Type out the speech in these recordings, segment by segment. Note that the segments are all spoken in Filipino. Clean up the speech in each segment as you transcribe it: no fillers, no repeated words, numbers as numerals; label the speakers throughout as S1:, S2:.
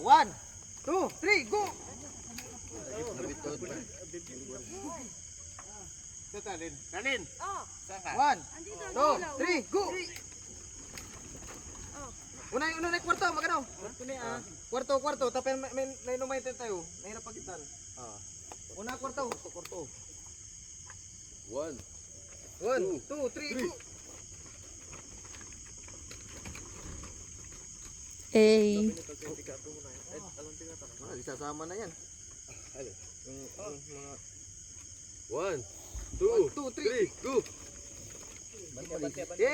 S1: 1, 2, 3, go!
S2: Talin.
S1: 1, 2, 3, go! Una yung kwarto, magano? Kwarto, tapos may numaitin tayo. Nahirap pagitan. Una kwarto.
S2: 1,
S1: 1, 2, 3, go!
S3: Eh.
S1: Isasama na yan. Yung mga
S2: 1,
S1: 2,
S2: 2,
S1: 3,
S2: 3, go!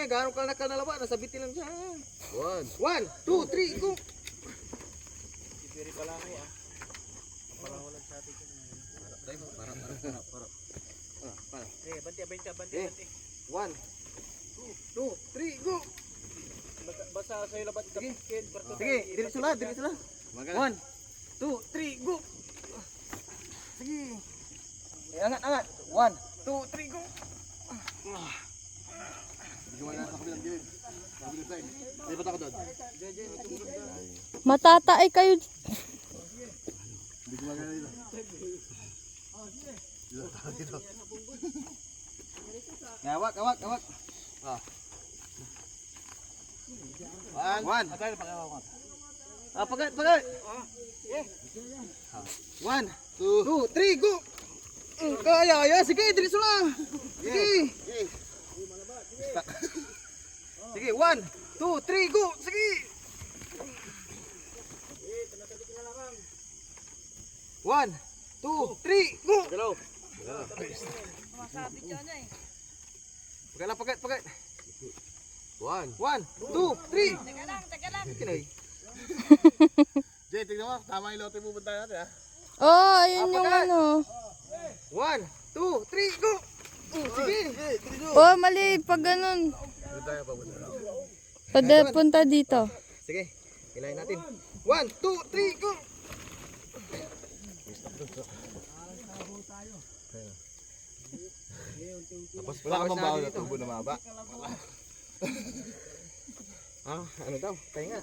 S1: gano'n ka nakalaba, nasa bitin lang siya.
S2: 1,
S1: 1, 2, 3, go! Para. 1, 2, 3, go!
S4: Basta sa'yo labat
S1: Sige.
S4: kapit.
S1: Sige, diretso lang. 1, 2, 3, go! Sige. Angat. 1, 2, 3, go!
S3: Matatae kayo.
S1: Awak. 1. Pagat. 1, 2, 3, go! Kaya, sige, diretso lang. Sige. Sige, 1, 2, 3, go! Sige. 1, 2, 3, go! Pagat.
S2: 1.
S1: 1, 2, 3.
S5: Teka lang.
S1: Kinoy.
S2: Jay, tignan mo. Tama yung lote pupunta natin ha.
S3: Oh, ayun yung ano.
S1: 1, 2, 3, go! Sige.
S3: Oh, mali. Pag ganun. Punta dito.
S1: Sige, ilahin natin. 1, 2, 3, go!
S2: Tapos wala ka bang bawal na tubo na maba?
S1: Ano daw? Tayo nga.